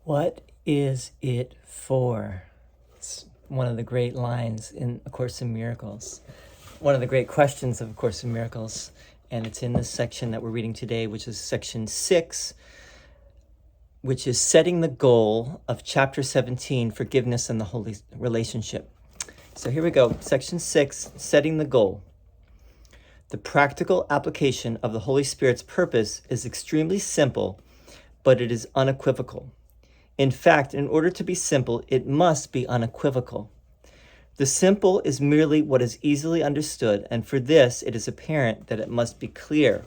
What is it for? It's one of the great lines in A Course in Miracles. One of the great questions of A Course in Miracles. And it's in this section that we're reading today, which is section 6, which is setting the goal of chapter 17, forgiveness and the holy relationship. So here we go. Section 6, setting the goal. The practical application of the Holy Spirit's purpose is extremely simple, but it is unequivocal. In fact, in order to be simple, it must be unequivocal. The simple is merely what is easily understood, and for this it is apparent that it must be clear.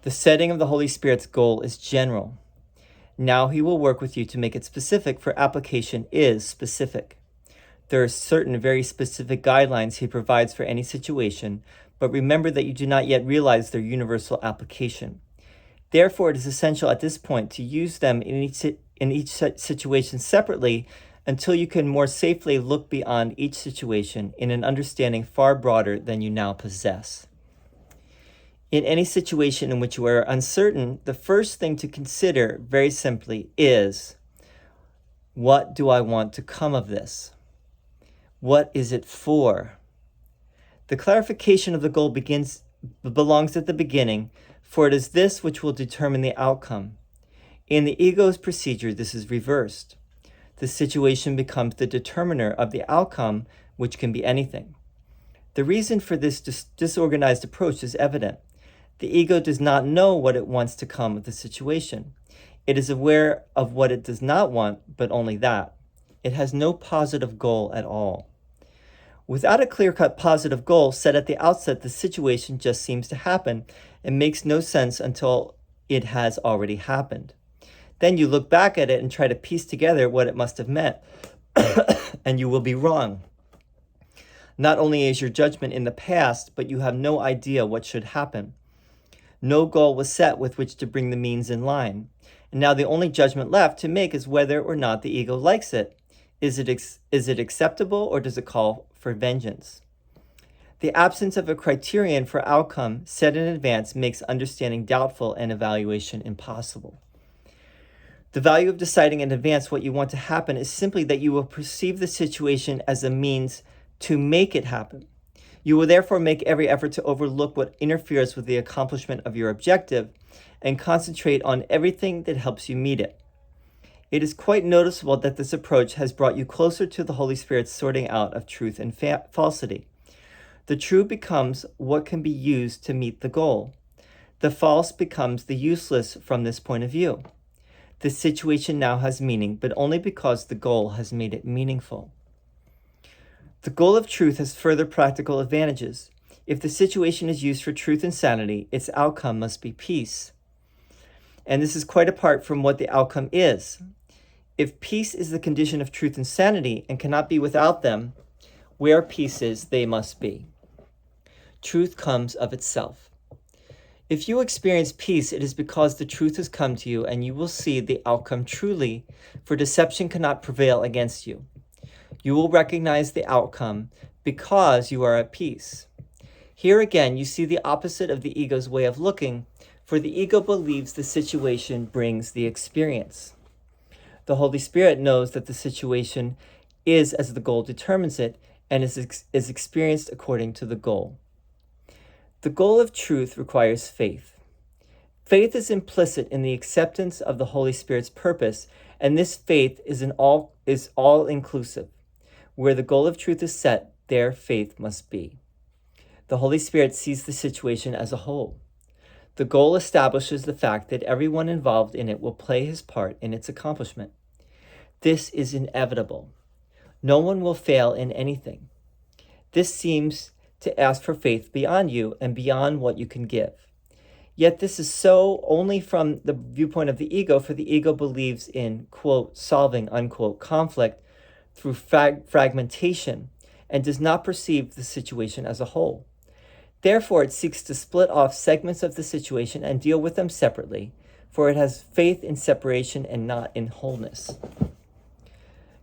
The setting of the Holy Spirit's goal is general. Now he will work with you to make it specific, for application is specific. There are certain very specific guidelines he provides for any situation, but remember that you do not yet realize their universal application. Therefore, it is essential at this point to use them in each situation separately until you can more safely look beyond each situation in an understanding far broader than you now possess. In any situation in which you are uncertain, the first thing to consider, very simply, is, what do I want to come of this? What is it for? The clarification of the goal belongs at the beginning, for it is this which will determine the outcome. In the ego's procedure, this is reversed. The situation becomes the determiner of the outcome, which can be anything. The reason for this disorganized approach is evident. The ego does not know what it wants to come of the situation. It is aware of what it does not want, but only that. It has no positive goal at all. Without a clear-cut positive goal set at the outset, the situation just seems to happen and makes no sense until it has already happened. Then you look back at it and try to piece together what it must have meant, and you will be wrong. Not only is your judgment in the past, but you have no idea what should happen. No goal was set with which to bring the means in line. And now the only judgment left to make is whether or not the ego likes it. Is it acceptable, or does it call for vengeance? The absence of a criterion for outcome set in advance makes understanding doubtful and evaluation impossible. The value of deciding in advance what you want to happen is simply that you will perceive the situation as a means to make it happen. You will therefore make every effort to overlook what interferes with the accomplishment of your objective and concentrate on everything that helps you meet it. It is quite noticeable that this approach has brought you closer to the Holy Spirit's sorting out of truth and falsity. The true becomes what can be used to meet the goal. The false becomes the useless from this point of view. The situation now has meaning, but only because the goal has made it meaningful. The goal of truth has further practical advantages. If the situation is used for truth and sanity, its outcome must be peace. And this is quite apart from what the outcome is. If peace is the condition of truth and sanity and cannot be without them, where peace is, they must be. Truth comes of itself. If you experience peace, it is because the truth has come to you, and you will see the outcome truly, for deception cannot prevail against you. You will recognize the outcome because you are at peace. Here again, you see the opposite of the ego's way of looking, for the ego believes the situation brings the experience. The Holy Spirit knows that the situation is as the goal determines it, and is experienced according to the goal. The goal of truth requires faith. Faith is implicit in the acceptance of the Holy Spirit's purpose, and this faith is all-inclusive. Where the goal of truth is set, there faith must be. The Holy Spirit sees the situation as a whole. The goal establishes the fact that everyone involved in it will play his part in its accomplishment. This is inevitable. No one will fail in anything. This seems to ask for faith beyond you and beyond what you can give. Yet this is so only from the viewpoint of the ego, for the ego believes in, quote, solving, unquote, conflict through fragmentation and does not perceive the situation as a whole. Therefore, it seeks to split off segments of the situation and deal with them separately, for it has faith in separation and not in wholeness.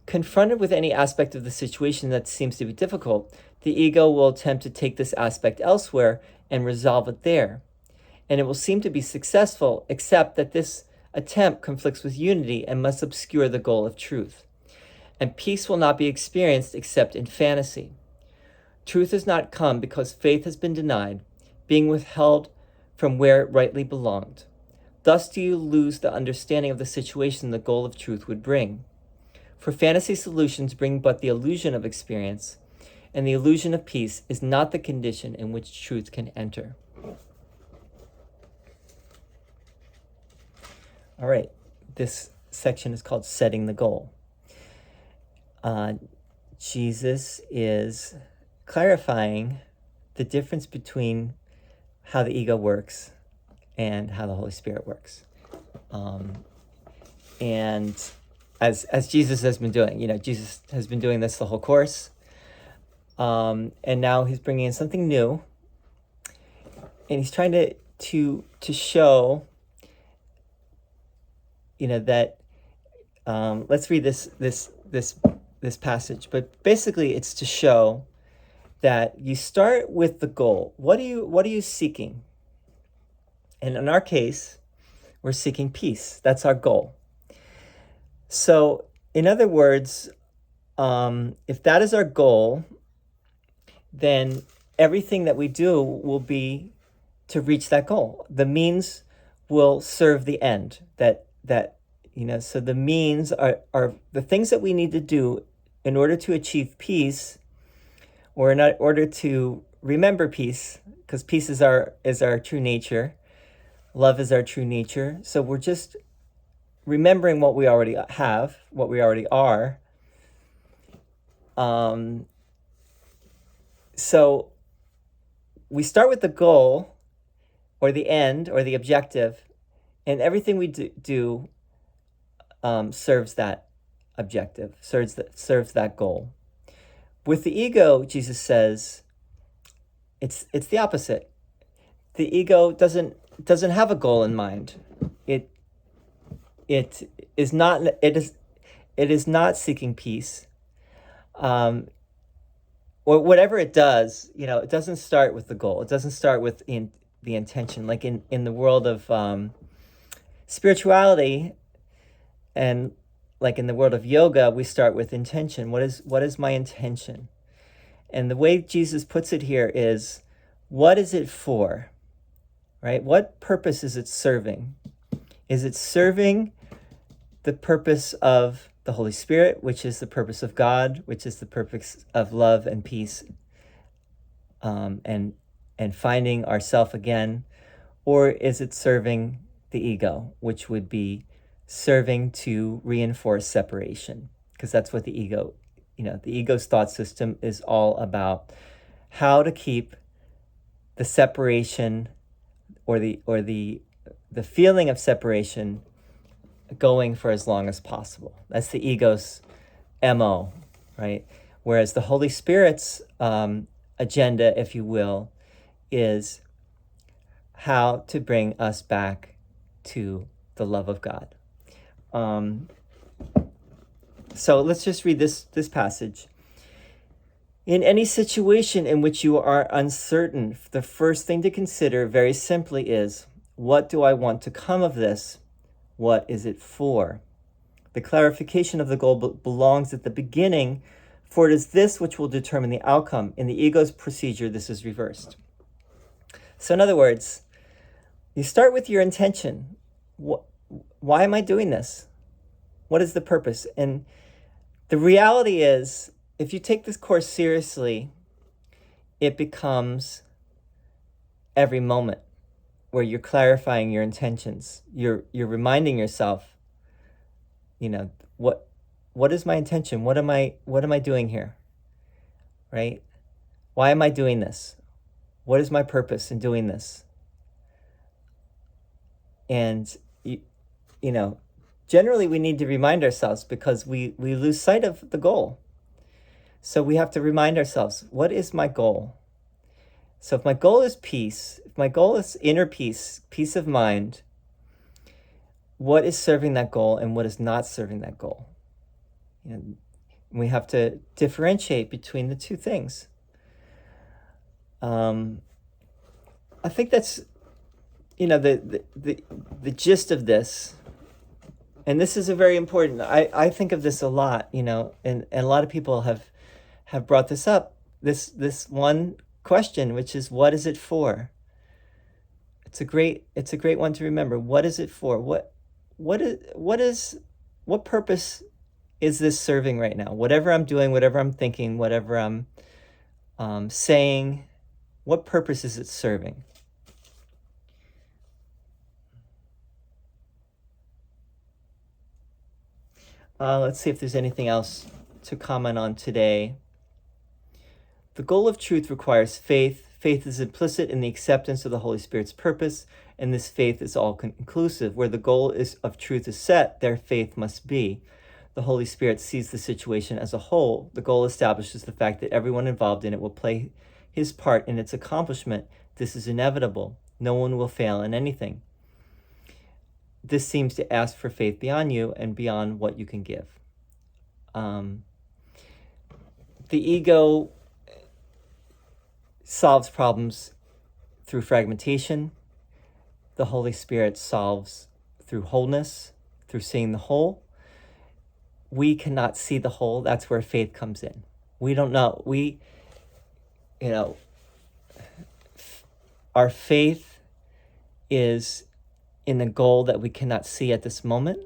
Confronted with any aspect of the situation that seems to be difficult, the ego will attempt to take this aspect elsewhere and resolve it there. And it will seem to be successful, except that this attempt conflicts with unity and must obscure the goal of truth. And peace will not be experienced except in fantasy. Truth has not come because faith has been denied, being withheld from where it rightly belonged. Thus do you lose the understanding of the situation the goal of truth would bring. For fantasy solutions bring but the illusion of experience, and the illusion of peace is not the condition in which truth can enter. All right, this section is called Setting the Goal. Jesus is clarifying the difference between how the ego works and how the Holy Spirit works. And as Jesus has been doing, Jesus has been doing this the whole course. And now he's bringing in something new. And he's trying to show, that, let's read this passage. But basically it's to show that you start with the goal. What are you seeking? And in our case, we're seeking peace. That's our goal. So, in other words, if that is our goal, then everything that we do will be to reach that goal. The means will serve the end. So the means are the things that we need to do in order to achieve peace, or in order to remember peace, because peace is our true nature. Love is our true nature. So we're just remembering what we already have, what we already are. So we start with the goal, or the end, or the objective, and everything we do serves that objective, serves that goal. With the ego, Jesus says, it's the opposite. The ego doesn't have a goal in mind. It is not seeking peace, or whatever it does. It doesn't start with the goal. It doesn't start with the intention. Like in the world of spirituality, and like in the world of yoga, we start with intention. What is my intention? And the way Jesus puts it here is, what is it for? Right? What purpose is it serving? Is it serving the purpose of the Holy Spirit, which is the purpose of God, which is the purpose of love and peace, and finding ourself again? Or is it serving the ego, which would be serving to reinforce separation? Because that's what the ego's thought system is all about. How to keep the separation, or the feeling of separation, going for as long as possible. That's the ego's MO, right? Whereas the Holy Spirit's agenda, if you will, is how to bring us back to the love of God. So let's just read this passage. In any situation in which you are uncertain, the first thing to consider very simply is, what do I want to come of this? What is it for? The clarification of the goal belongs at the beginning, for it is this which will determine the outcome. In the ego's procedure, this is reversed. So in other words, you start with your intention. Why am I doing this? What is the purpose? And the reality is, if you take this course seriously, it becomes every moment where you're clarifying your intentions. You're reminding yourself, what is my intention? What am I doing here? Right? Why am I doing this? What is my purpose in doing this? And generally we need to remind ourselves, because we lose sight of the goal. So we have to remind ourselves, what is my goal? So if my goal is peace, if my goal is inner peace, peace of mind, what is serving that goal and what is not serving that goal? And we have to differentiate between the two things. I think that's, the gist of this. And this is a very important, I think of this a lot, and a lot of people have brought this up, this one question, which is, what is it for? It's a great one to remember. What is it for? What purpose is this serving right now? Whatever I'm doing, whatever I'm thinking, whatever I'm saying, what purpose is it serving? Let's see if there's anything else to comment on today. The goal of truth requires faith. Faith is implicit in the acceptance of the Holy Spirit's purpose, and this faith is all-inclusive. Where the goal of truth is set, there faith must be. The Holy Spirit sees the situation as a whole. The goal establishes the fact that everyone involved in it will play his part in its accomplishment. This is inevitable. No one will fail in anything. This seems to ask for faith beyond you and beyond what you can give. The ego solves problems through fragmentation. The Holy Spirit solves through wholeness, through seeing the whole. We cannot see the whole. That's where faith comes in. We don't know. Our faith is in a goal that we cannot see at this moment,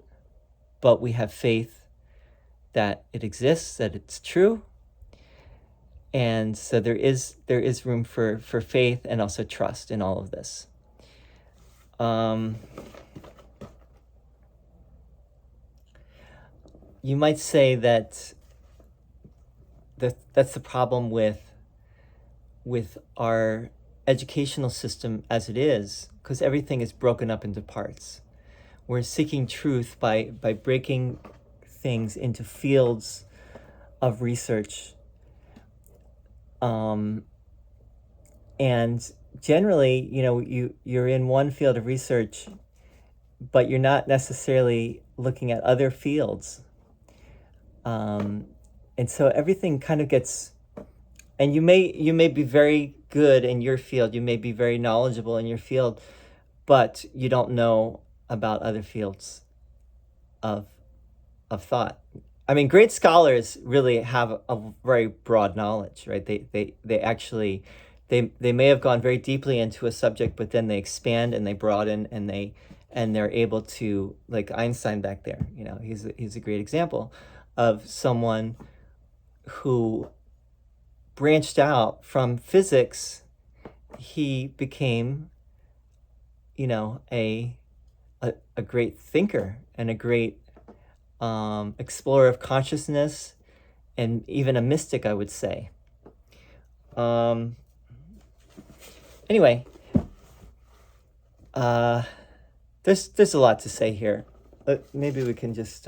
but we have faith that it exists, that it's true. And so there is room for faith and also trust in all of this. You might say that that's the problem with our educational system as it is, because everything is broken up into parts. We're seeking truth by breaking things into fields of research. And generally, you're in one field of research, but you're not necessarily looking at other fields. And so everything kind of gets, and you may be very good in your field, you may be very knowledgeable in your field, but you don't know about other fields of thought. I mean, great scholars really have a very broad knowledge, right? They actually, they may have gone very deeply into a subject, but then they expand and they broaden and they're able to, like Einstein back there, he's a great example of someone who branched out from physics. He became, a great thinker and a great explorer of consciousness, and even a mystic, I would say. Anyway, there's a lot to say here. Maybe we can just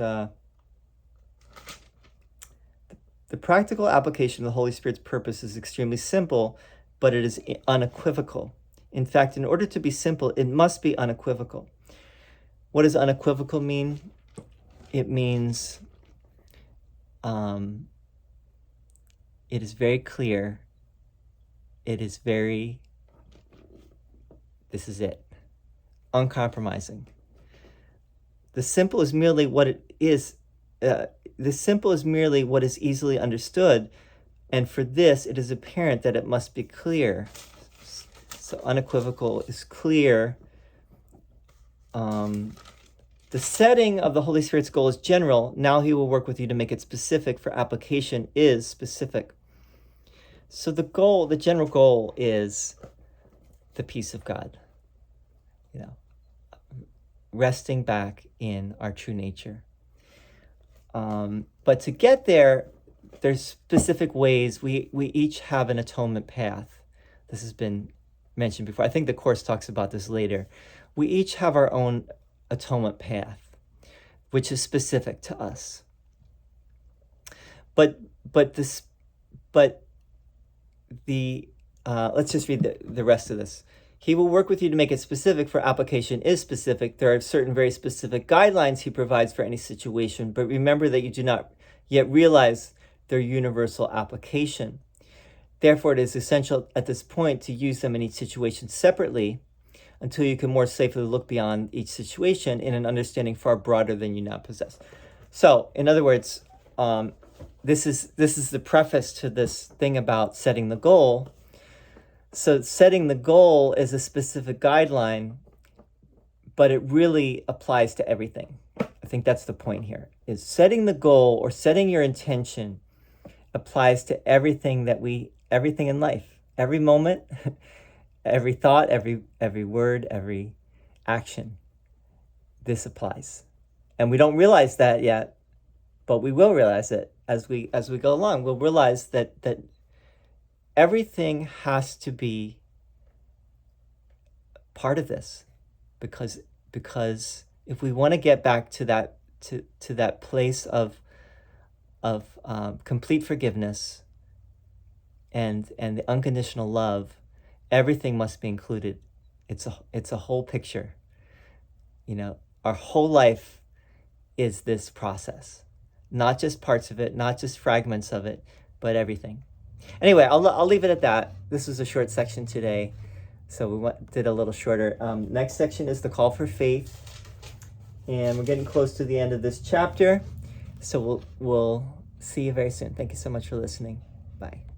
the practical application of the Holy Spirit's purpose is extremely simple, but it is unequivocal. In fact, in order to be simple, it must be unequivocal. What does unequivocal mean? It means it is very clear. This is it. Uncompromising. The simple is merely what it is. The simple is merely what is easily understood, and for this it is apparent that it must be clear. So unequivocal is clear. The setting of the Holy Spirit's goal is general. Now he will work with you to make it specific, for application is specific. So the general goal is the peace of God. Resting back in our true nature. But to get there, there's specific ways. We each have an atonement path. This has been mentioned before. I think the Course talks about this later. We each have our own atonement path, which is specific to us. But let's just read the rest of this. He will work with you to make it specific, for application is specific. There are certain very specific guidelines he provides for any situation, but remember that you do not yet realize their universal application. Therefore, it is essential at this point to use them in each situation separately until you can more safely look beyond each situation in an understanding far broader than you now possess. So, in other words, this is the preface to this thing about setting the goal. So setting the goal is a specific guideline, but it really applies to everything. I think that's the point here, is setting the goal or setting your intention applies to everything in life, every moment, every thought, every word, every action. This applies. And we don't realize that yet, but we will realize it as we go along. We'll realize that everything has to be part of this, because if we want to get back to that place of complete forgiveness and the unconditional love, everything must be included. It's a whole picture. Our whole life is this process, not just parts of it, not just fragments of it, but everything. Anyway, I'll leave it at that. This was a short section today, so we did a little shorter. Next section is the call for faith, and we're getting close to the end of this chapter, so we'll see you very soon. Thank you so much for listening. Bye.